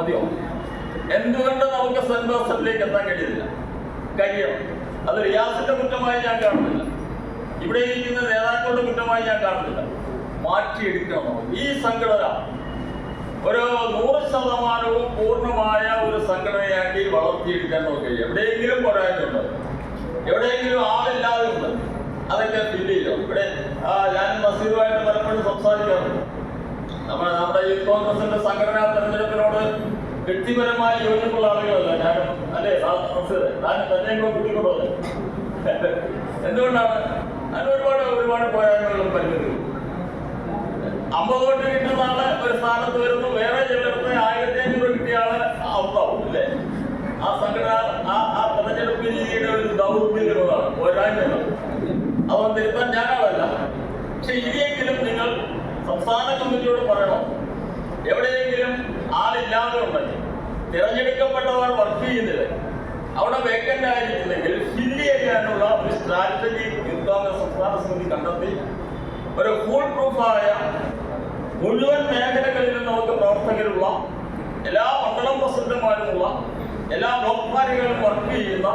മതിയോ? എന്തുകൊണ്ട് നമുക്ക് സെന്റ് ജോസഫിലേക്ക് എത്താൻ കഴിയുന്നില്ല? കഴിയണം. അത് റിയാസിന്റെ കുറ്റമായി ഞാൻ കാണുന്നില്ല, ഇവിടെ ഇരിക്കുന്ന നേതാക്കളുടെ കുറ്റമായി ഞാൻ കാണുന്നില്ല. മാറ്റിയെടുക്കണം. ഈ സംഘടന ഒരു 100% പൂർണ്ണമായ ഒരു സംഘടനയാക്കി വളർത്തിയെടുക്കാൻ നമുക്ക് കഴിയും. എവിടെയെങ്കിലും പോരായ്മയുണ്ട്, എവിടെയെങ്കിലും ആളില്ലാതെ ഉണ്ട്, അതൊക്കെ ഫില്ല് ചെയ്യണം. ഇവിടെ ഞാനും നസീറുമായിട്ട് പലപ്പോഴും സംസാരിക്കാറുണ്ട്. നമ്മുടെ യൂത്ത് കോൺഗ്രസിന്റെ സംഘടനാ തെരഞ്ഞെടുപ്പിനോട് വ്യക്തിപരമായി യോജിപ്പുള്ള ആളുകളല്ല ഞാനും, അല്ലേ നസീർ? ഞാൻ തന്നെ കുട്ടിക്കൊണ്ടത് എന്തുകൊണ്ടാണ്? അതിന് ഒരുപാട് പോരായ്മകളും പരിമിതികളും. 50 വോട്ട് കിട്ടുന്ന ആള് ഒരു സ്ഥാനത്ത് വരുന്നു, വേറെ ചിലർക്ക് 1500 കിട്ടിയ ആള് ഔട്ടാവും, അല്ലേ? ആ സംഘടന ആ തെരഞ്ഞെടുപ്പ് രീതിയുടെ ഒരു ദൗർബല്യമാണ്, പോരായ്മയാണ്. അതൊന്നും തിരുത്താൻ ഞാനാളല്ല. പക്ഷെ ഇനിയെങ്കിലും നിങ്ങൾ സംസ്ഥാന കമ്മിറ്റിയോട് പറയണം, എവിടെയെങ്കിലും ആളില്ലാതെ ഉണ്ടെങ്കിൽ, തിരഞ്ഞെടുക്കപ്പെട്ടവർ വർക്ക് ചെയ്യുന്നില്ല, അവിടെ വേക്കന്റ് ആയിരിക്കുന്നെങ്കിൽ ഫില്ല് ചെയ്യാനുള്ള ഒരു സ്ട്രാറ്റജി യൂത്ത് കോൺഗ്രസ് സംസ്ഥാന സമിതി കണ്ടെത്തി ഒരു ഫുൾ പ്രൂഫായ മുഴുവൻ മേഖലകളിലും നമുക്ക് പ്രവർത്തകരുള്ള, എല്ലാ മണ്ഡലം പ്രസിഡന്റുമാരുമുള്ള, എല്ലാ ബ്ലോക്ക് പാർട്ടികളും വർക്ക് ചെയ്യുന്ന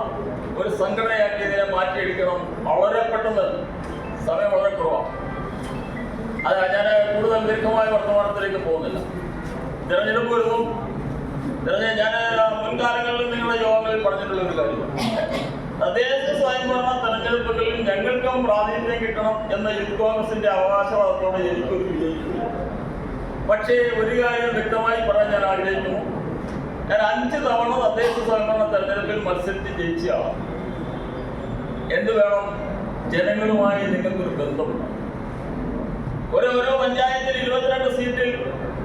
ഒരു സംഘടനയാക്കി ഇതിനെ മാറ്റിയെടുക്കണം. വളരെ പെട്ടെന്ന്, സമയം വളരെ കുറവാണ്. അത് ഞാൻ കൂടുതൽ ദീർഘമായ വർത്തമാനത്തിലേക്ക് പോകുന്നില്ല. തിരഞ്ഞെടുപ്പ് വരുന്നു. ഞാൻ മുൻകാലങ്ങളിൽ നിങ്ങളുടെ യോഗങ്ങളിൽ പറഞ്ഞിട്ടുള്ള ഒരു കാര്യമാണ്, തദ്ദേശ സ്വയംഭരണ തെരഞ്ഞെടുപ്പുകളിൽ ഞങ്ങൾക്കും പ്രാതിനിധ്യം കിട്ടണം എന്ന യൂത്ത് കോൺഗ്രസിന്റെ അവകാശവാദത്തോടെ എനിക്കൊരു വിജയിക്കില്ല. പക്ഷേ ഒരു കാര്യം വ്യക്തമായി പറയാൻ ഞാൻ ആഗ്രഹിക്കുന്നു. ഞാൻ 5 തവണ തദ്ദേശ സ്വയംഭരണ തെരഞ്ഞെടുപ്പിൽ മത്സരിച്ച് ജയിച്ചയാളാണ്. എന്ത് വേണം? ജനങ്ങളുമായി നിങ്ങൾക്കൊരു ബന്ധമുണ്ട്. ഓരോ പഞ്ചായത്തിൽ 22 സീറ്റിൽ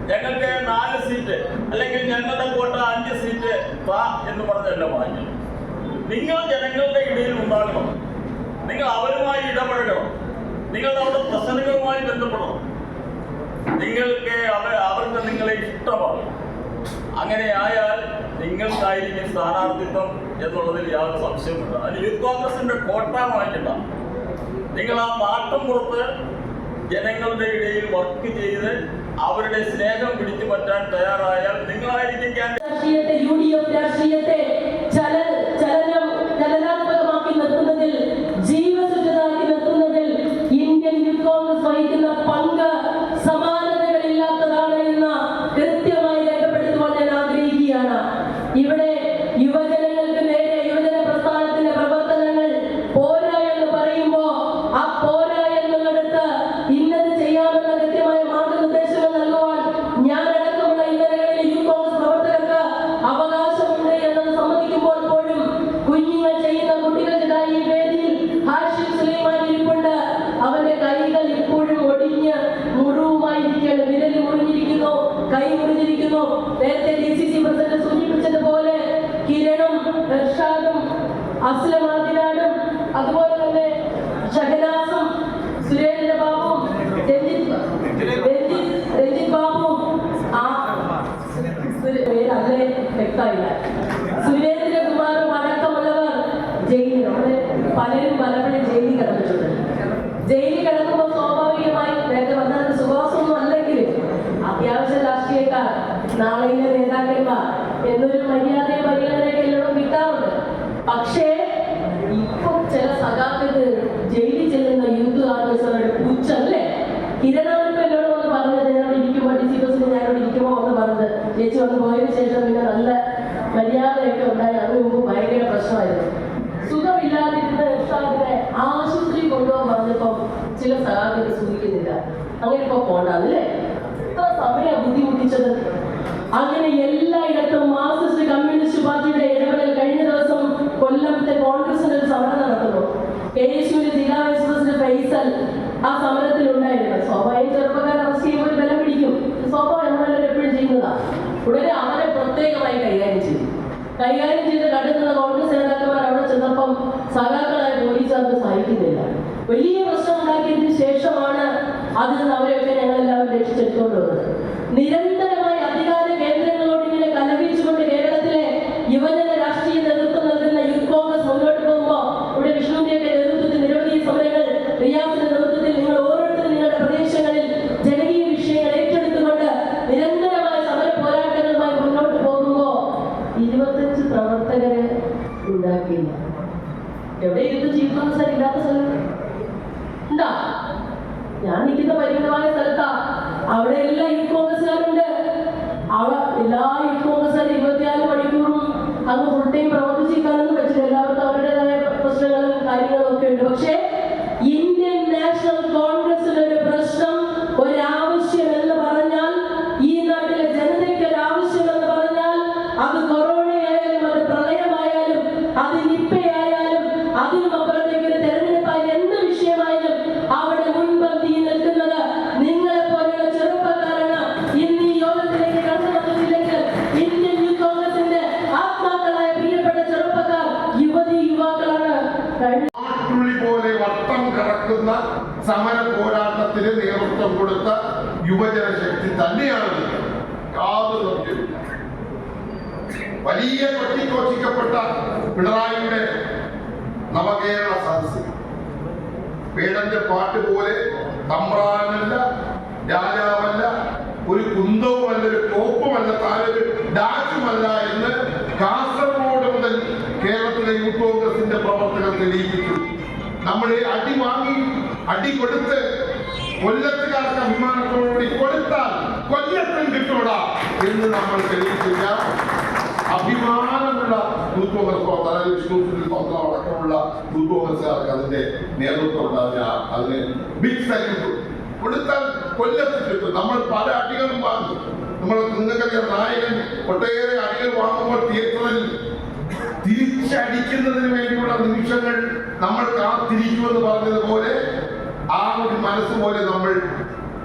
ഞങ്ങൾക്ക് 4 സീറ്റ് അല്ലെങ്കിൽ ഞങ്ങളുടെ കോട്ട 5 സീറ്റ് എന്ന് പറഞ്ഞല്ല വാങ്ങി. നിങ്ങൾ ജനങ്ങളുടെ ഇടയിൽ ഉണ്ടാകണം, നിങ്ങൾ അവരുമായി ഇടപഴകണം, നിങ്ങൾ അവരുടെ പ്രശ്നങ്ങളുമായി ബന്ധപ്പെടണം, അവർക്ക് നിങ്ങളെ ഇഷ്ടമാണ്. അങ്ങനെ ആയാൽ നിങ്ങൾക്കായിരിക്കും സ്ഥാനാർത്ഥിത്വം എന്നുള്ളതിൽ യാതൊരു സംശയമുണ്ട്. അതിന് യൂത്ത് കോൺഗ്രസിന്റെ കോട്ട വാങ്ങിക്കണ്ട. നിങ്ങൾ ആ നാട്ടും പുറത്ത് ജനങ്ങളുടെ ഇടയിൽ വർക്ക് ചെയ്ത് അവരുടെ സ്നേഹം പിടിച്ചു പറ്റാൻ തയ്യാറായാൽ നിങ്ങളായിരിക്കും രാഷ്ട്രീയത്തെ ചലനാത്മകമാക്കി നിർത്തുന്നതിൽ, ജീവസുറ്റതാക്കി നിർത്തുന്നതിൽ ഇന്ത്യൻ യൂത്ത് കോൺഗ്രസ് വഹിക്കുന്ന പങ്ക് സമാനതകളില്ലാത്തതാണ് എന്ന് കൃത്യമായി രേഖപ്പെടുത്തുവാൻ ഞാൻ ആഗ്രഹിക്കുകയാണ്. ഇവിടെ യുവജനങ്ങൾക്ക് നേരെ യുവജന പ്രസ്ഥാനത്തിന്റെ പ്രവർത്തനങ്ങൾ പോരാ എന്ന് പറയുമ്പോൾ ആ പോരാ എന്നുള്ളിടത്ത് ഇന്നത് ചെയ്യാമെന്ന കൃത്യമായ മാർഗനിർദ്ദേശങ്ങൾ നൽകുവാൻ ഞാൻ അടക്കമുള്ള ഇന്നലകളിൽ യൂത്ത് കോൺഗ്രസ് പ്രവർത്തകർക്ക് അവകാശമുണ്ട് എന്നത് സമ്മതിക്കുമ്പോൾ പോലും കുഞ്ഞുങ്ങൾ ചെയ്യുന്ന കുട്ടികളുടെ ഈ വേദിയിൽ ഹാഷിം സുലൈമാൻ ഇരിപ്പുണ്ട്. അവന്റെ കൈകൾ ഇപ്പോഴും ഒടിഞ്ഞ് മുറിവുമായിരിക്കുകയാണ്. വിരൽ മുറിഞ്ഞിരിക്കുന്നു, കൈ മുറിഞ്ഞിരിക്കുന്നു. നേരത്തെ DCC പ്രസിഡന്റ് സൂചിപ്പിച്ചതുപോലെ കിരണും ഇർഷാദും അസ്ലമാദിനാടും അതുപോലെ തന്നെ ഷഹനാസും സുരേന്ദ്ര ബാബുവും രഞ്ജിത് ബാബുവും പേരല്ലേ വ്യക്തമില്ല, സുരേന്ദ്രകുമാറും അടക്കമുള്ളവർ ജയിലിൽ, അവിടെ പലപ്പോഴും ജയിലിൽ കിടന്നിട്ടുണ്ട്. ജയിലിൽ കിടക്കുമ്പോൾ സ്വാഭാവികമായി നേരത്തെ വന്നത് സുഖവാസമൊന്നും അല്ലെങ്കിലും അത്യാവശ്യ രാഷ്ട്രീയക്കാർ, നാളെയിലെ നേതാക്കന്മാർ എന്നൊരു മര്യാദയെ പരിഗണനയൊക്കെ എല്ലാം കിട്ടാറുണ്ട്. പക്ഷേ ഇപ്പൊ ചില സഖാക്കൾക്ക് ജയിലിൽ ചെല്ലുന്ന യൂത്ത് കോൺഗ്രസുകാരുടെ പൂച്ചല്ലേ. കിരണാണിപ്പോ എന്നോട് വന്ന് പറഞ്ഞത്, ഞാനോട് ഇരിക്കുമ്പോൾ DC ബസ്സിൽ ഞാനോട് ഇരിക്കുമ്പോൾ വന്ന് പറഞ്ഞത്, ചേച്ചി വന്ന് പോയതിനു ശേഷം പിന്നെ നല്ല മര്യാദയൊക്കെ ഉണ്ടായി. അതിന് മുമ്പ് ഭയങ്കര പ്രശ്നമായിരുന്നു. സുഖമില്ലാതിരുന്ന ഇർഷാദിനെ ആശുപത്രി കൊണ്ടുപോകാൻ പറഞ്ഞപ്പോ ചില സഖാക്കൾക്ക് സൂചിക്കുന്നില്ല, അങ്ങനെ ഇപ്പൊ പോണ്ടാന്നല്ലേ. ഇത്ര സമയം ബുദ്ധിമുട്ടിച്ചത്. അങ്ങനെ എല്ലായിടത്തും മാർക്സിസ്റ്റ് കമ്മ്യൂണിസ്റ്റ് പാർട്ടിയുടെ ഇടപെടൽ. കഴിഞ്ഞ ദിവസം കൊല്ലത്തെ കോൺഗ്രസിന്റെ ഒരു സമരം നടക്കുന്നു. KSUവിന്റെ ജില്ലാ വൈസ് പ്രസിഡന്റ് ഫൈസൽ ആ സമരത്തിൽ ഉണ്ടായിരുന്നു. സ്വാഭാവികം ചെറുപ്പക്കാർ അറസ്റ്റ് ചെയ്യുമ്പോൾ ബലം പിടിക്കും, സ്വാഭാവികം നമ്മളെല്ലാം എപ്പോഴും ചെയ്യുന്നതാണ്. ഉടനെ അവരെ പ്രത്യേകമായി കൈകാര്യം ചെയ്ത് കണ്ടെത്തുന്ന കോൺഗ്രസ് നേതാക്കന്മാർ അവിടെ ചെന്നപ്പം സഖാക്കളായ പോലീസുകാർക്ക് സഹിക്കുന്നില്ല. വലിയ പ്രശ്നം ഉണ്ടാക്കിയതിനു ശേഷമാണ് അതിൽ നിന്ന് അവരെയൊക്കെ ഞങ്ങളെല്ലാവരും രക്ഷിച്ചെടുത്തുകൊണ്ട് വന്നത്. നിരന്തരമായി അധികാര കേന്ദ്രങ്ങളോട് ഇങ്ങനെ കലഹിച്ചുകൊണ്ട് കേരളത്തിലെ യുവജന രാഷ്ട്രീയ നേതൃത്വം നൽകുന്ന യൂത്ത് കോൺഗ്രസ് മുന്നോട്ട് പോകുമ്പോൾ ഇവിടെ വിഷ്ണുവിന്റെയൊക്കെ നേതൃത്വത്തിൽ നിരവധി സമരങ്ങൾ, റിയാസിന്റെ നേതൃത്വത്തിൽ നിങ്ങൾ ഓരോരുത്തരും നിങ്ങളുടെ പ്രദേശങ്ങളിൽ ജനകീയ വിഷയങ്ങൾ ഏറ്റെടുത്തുകൊണ്ട് നിരന്തരമായ സമര പോരാട്ടങ്ങളുമായി മുന്നോട്ട് പോകും. വിജനമായ സ്ഥലത്താ. അവിടെ എല്ലാ യൂത്ത് കോൺഗ്രസ്സുകാരുണ്ട്. എല്ലാ യൂത്ത് കോൺഗ്രസ്സുകാരും 24 മണിക്കൂറും അങ്ങ് ഫുൾ ടൈം പ്രവർത്തിച്ചിരിക്കാനൊന്നും പറ്റില്ല. എല്ലാവർക്കും അവരുടേതായ പ്രശ്നങ്ങളും കാര്യങ്ങളും ഒക്കെ ഉണ്ട്. പക്ഷേ ഇന്ത്യൻ നാഷണൽ കോൺഗ്രസിനൊരു പ്രശ്നം, ഒരാവശ്യം എന്ന് പറഞ്ഞാൽ, ഈ നാട്ടിലെ ജനതയ്ക്ക് ഒരു ആവശ്യം എന്ന് പറഞ്ഞാൽ, അത് കൊറോണയായാലും അത് പ്രളയമായാലും അത് നിപ്പയായാലും അതിനുമപ്പുറത്തേക്ക് ഒരു തെരഞ്ഞെടുപ്പായി എന്ത് വിഷയമായാലും അവിടെ മുൻപന്തിയിൽ നിൽക്കുന്നത് നിങ്ങളെ പോലെയുള്ള ചെറുപ്പക്കാരാണ്. ഇന്ന് ഈ യോഗത്തിലേക്ക് കടന്നു വന്നിട്ടില്ലെങ്കിൽ ഇന്ത്യൻ യൂത്ത് കോൺഗ്രസിന്റെ ആത്മാക്കളായ പ്രിയപ്പെട്ട ചെറുപ്പക്കാർ, യുവതി യുവാക്കളാണ്. പോലെ വട്ടം കറക്കുന്ന സമര പോരാട്ടത്തിന് നേതൃത്വം കൊടുത്ത യുവജന ശക്തി തന്നെയാണ്. യാതൊരു സംശയമില്ല. വലിയ കൊട്ടിക്കോച്ചിക്കപ്പെട്ട പിണറായിയുടെ നവകേരള സദസ് വേടന്റെ പാട്ട് പോലെ തമ്പ്രാനല്ല, രാജാവല്ല, ഒരു കുന്തവുമല്ല, ഒരു കോപ്പുമല്ല, താനൊരു ഡാച്ചുമല്ല എന്ന് കാസർഗോഡ് മുതൽ കേരളത്തിലെ യൂത്ത് കോൺഗ്രസിന്റെ പ്രവർത്തകർ തെളിയിപ്പിച്ചു. നമ്മളെ അടി വാങ്ങി അടി കൊടുത്ത് കൊല്ലത്തുകാർക്ക് അഭിമാനത്തോടുകൂടി കൊടുത്താൽ കൊല്ലത്തും കിട്ടൂടാ എന്ന് നമ്മൾ തെളിയിച്ചില്ല. അഭിമാനമുള്ള യൂത്ത് കോൺഗ്രസ് പ്രവർത്തകർ, വിഷ്ണുവിൽ പ്രവർത്തനം അടക്കമുള്ള യൂത്ത് കോൺഗ്രസുകാർക്ക് അതിന്റെ നേതൃത്വം ഉണ്ടാകുക. അതിന് ബിഗ് സല്യൂട്ട് കൊടുത്താൽ കൊല്ലത്ത് കിട്ടും. നമ്മൾ പല അടികളും വാങ്ങി. നിങ്ങൾക്കറിയാം, നായകൻ ഒട്ടേറെ അടികൾ വാങ്ങുമ്പോൾ തിയേറ്ററിൽ തിരിച്ചടിക്കുന്നതിന് വേണ്ടിയുള്ള നിമിഷങ്ങൾ നമ്മൾ കാത്തിരിക്കുമെന്ന് പറഞ്ഞതുപോലെ ആ ഒരു മനസ്സ് പോലെ നമ്മൾ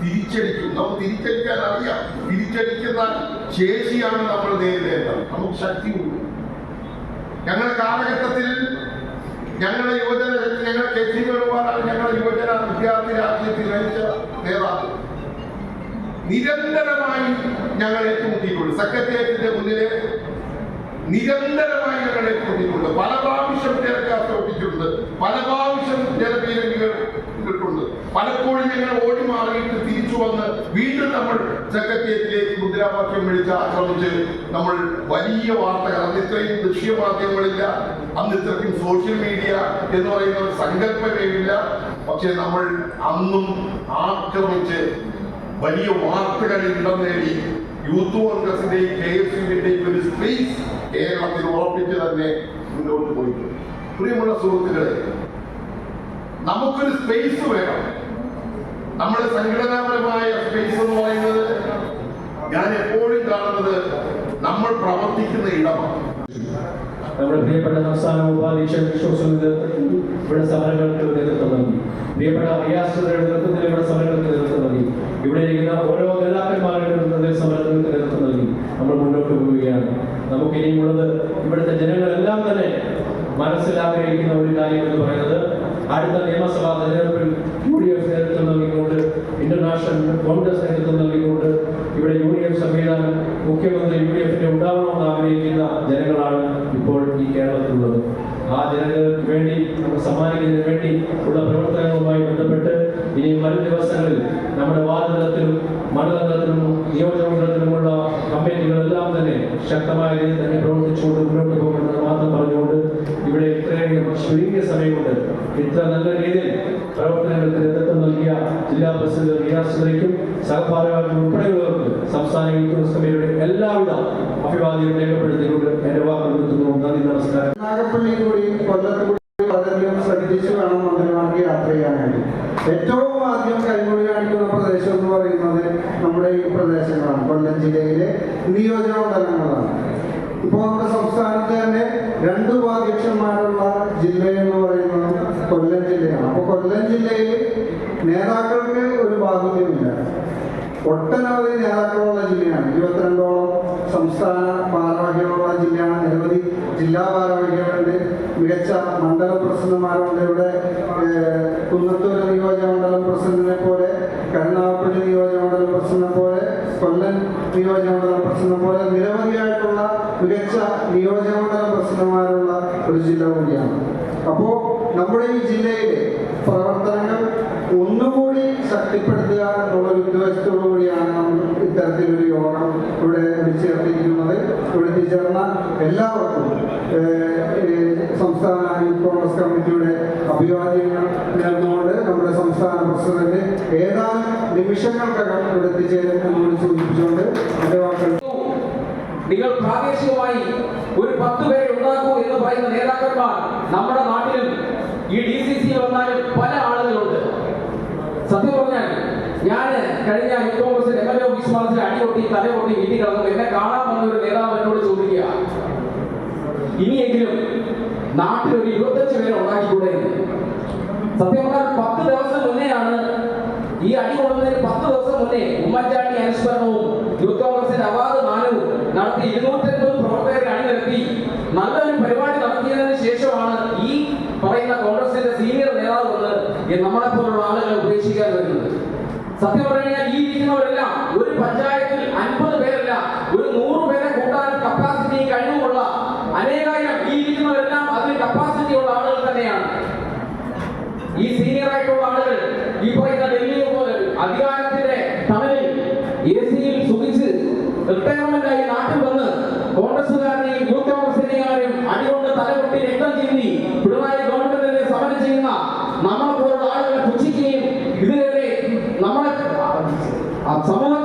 തിരിച്ചടിക്കും. നമുക്ക് തിരിച്ചടിക്കാൻ അറിയാം. തിരിച്ചടിക്കുന്ന ശേഷിയാണ് നമ്മൾ നേരിടേണ്ടത്. നമുക്ക് ശക്തിയുണ്ട്. ഞങ്ങളുടെ കാലഘട്ടത്തിൽ ഞങ്ങളുടെ യുവജന ശക്തി, ഞങ്ങളുടെ കെ.സി. വേണുഗോപാലാണ് ഞങ്ങളുടെ യുവജന വിദ്യാർത്ഥി രാഷ്ട്രീയത്തിൽ നയിച്ച നേതാവ്. നിരന്തരമായി ഞങ്ങൾ ഏറ്റുമുട്ടിയിട്ടുണ്ട്. സെക്രട്ടേറിയറ്റിന്റെ മുന്നിലെ നിരന്തരമായി ഞങ്ങൾ ഏറ്റുമുട്ടിയിട്ടുണ്ട്. പല പ്രാവശ്യം ജനക്കാത്ത ഒട്ടിച്ചിട്ടുണ്ട്. പല പ്രാവശ്യം ജനപീരങ്കികൾ ഇട്ടിട്ടുണ്ട്. പലപ്പോഴും ഞങ്ങൾ ഓടി മാറിയിട്ട് തിരിച്ചു വന്ന് വീണ്ടും നമ്മൾ സെക്രട്ടേറിയറ്റിലേക്ക് മുദ്രാവാക്യം വിളിച്ച് ആക്രമിച്ച് നമ്മൾ വലിയ വാർത്തകൾ, അന്ന് ഇത്രയും ദൃശ്യമാധ്യമങ്ങളില്ല, അന്ന് ഇത്രയ്ക്കും സോഷ്യൽ മീഡിയ എന്ന് പറയുന്ന ഒരു സങ്കല്പമേയില്ല. പക്ഷെ നമ്മൾ അന്നും ആക്രമിച്ച് വലിയ വാർത്തകളിൽ ഇടം നേടി യൂത്ത് കോൺഗ്രസിന്റെയും KSUവിന്റെയും ഒരു സ്പേസ് കേരളത്തിൽ ഉറപ്പിച്ച് തന്നെ മുന്നോട്ട് പോയിട്ടുണ്ട്. പ്രിയമുള്ള സുഹൃത്തുക്കളെ, നമുക്കൊരു സ്പേസ് വേണം. നമ്മുടെ സംഘടനാപരമായ സ്പേസ് എന്ന് പറയുന്നത് ഞാൻ എപ്പോഴും കാണുന്നത് നമ്മൾ പ്രവർത്തിക്കുന്ന ഇടമാണ്. നമ്മുടെ പ്രിയപ്പെട്ട സംസ്ഥാന ഉപാധ്യക്ഷൻ ഇവിടെ സമരങ്ങൾക്ക് നേതൃത്വം നൽകി. പ്രിയപ്പെട്ട റിയാസിന്റെ നേതൃത്വത്തിൽ ഇവിടെ സമരങ്ങൾക്ക് നേതൃത്വം നൽകി. ഇവിടെ ഇരിക്കുന്ന ഓരോ നേതാക്കന്മാരുടെ സമരങ്ങൾക്ക് നേതൃത്വം നൽകി നമ്മൾ മുന്നോട്ട് പോവുകയാണ്. നമുക്ക് ഇനിയുള്ളത് ഇവിടുത്തെ ജനങ്ങളെല്ലാം തന്നെ മനസ്സിലാഗ്രഹിക്കുന്ന ഒരു കാര്യം എന്ന് പറയുന്നത്, അടുത്ത നിയമസഭാ തെരഞ്ഞെടുപ്പിൽ UDF നേതൃത്വം നൽകിക്കൊണ്ട്, ഇന്റർനാഷണൽ കോൺഗ്രസ് നേതൃത്വം നൽകിക്കൊണ്ട് ഇവിടെ UDF സംവിധാനം മുഖ്യമന്ത്രി UDFന്റെ ഉണ്ടാവണമെന്ന് ആഗ്രഹിക്കുന്ന ജനങ്ങളാണ് ഇപ്പോൾ ഈ കേരളത്തിലുള്ളത്. ആ ജനങ്ങൾക്ക് വേണ്ടി നമുക്ക് സമ്മാനിക്കുന്നതിന് വേണ്ടി ഉള്ള പ്രവർത്തനങ്ങളുമായി ബന്ധപ്പെട്ട് ഇനി വരും ദിവസങ്ങളിൽ നമ്മുടെ വാർഡ് തലത്തിലും മണ്ഡലത്തിലും നിയോജകമണ്ഡലത്തിലുമുള്ള കമ്മിറ്റികളെല്ലാം തന്നെ ശക്തമായ രീതിയിൽ തന്നെ പ്രവർത്തിച്ചുകൊണ്ട് മുന്നോട്ട് പോകുമെന്ന് മാത്രം പറഞ്ഞുകൊണ്ട് ഇവിടെ ഇത്രയും ചുരുങ്ങിയ സമയം കൊണ്ട് ഇത്ര നല്ല രീതിയിൽ പ്രവർത്തനങ്ങൾക്ക് നേതൃത്വം നൽകിയ ജില്ലാ പ്രസിഡന്റ് റിയാസിലേക്കും സഹഭാരവാഹികൾ ഉൾപ്പെടെയുള്ളവർക്ക് സംസ്ഥാന യൂത്ത് കോൺഗ്രസ് കമ്മിറ്റിയുടെ എല്ലാവിധ അഭിവാദ്യവും രേഖപ്പെടുത്തിക്കൊണ്ട് എന്റെ വാക്കുകൾ നിർത്തുന്നു. നന്ദി, നമസ്കാരം. നാഗപ്പള്ളി കൂടി കൊല്ലത്തുകൂടി വളരെയധികം ശ്രദ്ധിച്ചു വേണം മന്ത്രിമാർക്ക് യാത്ര ചെയ്യാനായിട്ട്. ഏറ്റവും ആദ്യം കൈമൊഴി കാണിക്കുന്ന പ്രദേശം എന്ന് പറയുന്നത് നമ്മുടെ ഈ പ്രദേശങ്ങളാണ്. കൊല്ലം ജില്ലയിലെ നിയോജക മണ്ഡലങ്ങളാണ്. ഇപ്പോൾ നമ്മുടെ സംസ്ഥാനത്ത് തന്നെ 2 ഉപാധ്യക്ഷന്മാരുള്ള ജില്ല എന്ന് പറയുന്നത് കൊല്ലം ജില്ലയാണ്. അപ്പോൾ കൊല്ലം ജില്ലയിൽ നേതാക്കൾക്ക് ഒരു ബാധ്യതയുമില്ല. ഒട്ടനവധി നേതാക്കളുള്ള ജില്ലയാണ്. 22ഓളം സംസ്ഥാന ഭാരവാഹികളുള്ള ജില്ലയാണ്. നിരവധി ജില്ലാ ഭാരവാഹികളുണ്ട്. മികച്ച മണ്ഡല പ്രസിഡന്റുമാരുണ്ട്. ഇവിടെ കുന്നത്തൂർ നിയോജകമണ്ഡലം പ്രസിഡന്റിനെ പോലെ, കരുനാഗപ്പള്ളി നിയോജകമണ്ഡലം പ്രസിഡന്റിനെ പോലെ, കൊല്ലം നിയോജകമണ്ഡലം പ്രസിഡന്റിനെ പോലെ നിരവധിയായിട്ടുള്ള മികച്ച നിയോജകമണ്ഡലം പ്രസിഡന്റുമാരുള്ള ഒരു ജില്ല കൂടിയാണ്. അപ്പോൾ നമ്മുടെ ഈ ജില്ലയിലെ പ്രവർത്തനങ്ങൾ ഒന്നുകൂടി ശക്തിപ്പെടുത്തുക എന്നുള്ള ഉദ്ദേശത്തോടു കൂടിയാണ് നമ്മൾ ഇത്തരം ഇത്തരത്തിലൊരു യോഗം ഇവിടെ വിളിച്ചേർത്തിരിക്കുന്നത്. ഇവിടെ എത്തിച്ചേർന്ന എല്ലാവർക്കും സംസ്ഥാന യൂത്ത് കോൺഗ്രസ് കമ്മിറ്റിയുടെ അഭിവാദ്യങ്ങൾ നേർന്നുകൊണ്ട് നമ്മുടെ സംസ്ഥാന പ്രസിഡന്റ് ഏതാനും നിമിഷങ്ങൾക്കകം ഇവിടെ എത്തിച്ചേരും എന്നുകൂടി സൂചിപ്പിച്ചുകൊണ്ട് എന്റെ വാക്കുകൾ. നിങ്ങൾ പ്രാദേശികമായി ഒരു 10 പേരെ ഉണ്ടാക്കൂ എന്ന് പറയുന്ന നേതാക്കന്മാർ നമ്മുടെ നാട്ടിലും ഈ DCC വന്നാലും പല ആളുകളുണ്ട്. സത്യം പറഞ്ഞാൽ ഞാൻ കഴിഞ്ഞ യൂത്ത് കോൺഗ്രസ് MLA ഓഫീസ് മാസത്തിൽ അടികൊട്ടി തലകൊട്ടി വീട്ടിൽ കിടന്നു എന്നെ കാണാൻ വന്ന ഒരു നേതാവ് എന്നോട് ചോദിക്കുക, ഇനിയെങ്കിലും നാട്ടിൽ ഒരു 25 പേരെ ഉണ്ടാക്കിക്കൂടെ? സത്യം പറഞ്ഞാൽ 10 ദിവസം മുന്നെയാണ് ഈ അടി കൊള്ളുന്നതിന് 10 ദിവസം മുന്നേ ഉമ്മൻചാണ്ടി അനുസ്മരണവും യൂത്ത് കോൺഗ്രസിന്റെ അവാർഡ് ദാനവും നടത്തി 250 പ്രവർത്തകരെ അണിനിരത്തി നല്ലൊരു പരിപാടി നടത്തിയതിനു ശേഷമാണ് ഈ പറയുന്ന കോൺഗ്രസിന്റെ സീനിയർ നേതാവ് വന്ന് നമ്മളെ പോലുള്ള ആളുകളെ ഉപേക്ഷിക്കാൻ വരുന്നത്. സത്യം പറഞ്ഞാൽ ഈ ഇരിക്കുന്നവരെല്ലാം ഒരു പഞ്ചായത്തിൽ 50 പേരല്ല, ഒരു 100 പേരെ കൂട്ടാൻ കപ്പാസിറ്റി കഴിവുള്ള അനേകായിരം ഈ ഇരിക്കുന്നവരെല്ലാം അതിന് കപ്പാസിറ്റി ഉള്ള ആളുകൾ തന്നെയാണ്. ഈ സീനിയർ ആയിട്ടുള്ള ആളുകൾ ഈ പറയുന്ന ഡൽഹി അധികാരത്തിന്റെ തണലിൽ AC-യിൽ സുഖിച്ച് റിട്ടയർമെന്റ് ആയി നാട്ടിൽ വന്ന് കോൺഗ്രസുകാരനെയും യൂത്ത് കോൺഗ്രസിനെയും അടികൊണ്ട് തലകൊട്ടി രക്തം ചിന്തി പിണറായി ഗവൺമെന്റിനെ സമരം ചെയ്യുന്ന നമ്മളെ പോലുള്ള ആളുകളെ പുച്ഛിക്കുകയും ഇതിനെതിരെ നമ്മളെ സമൂഹ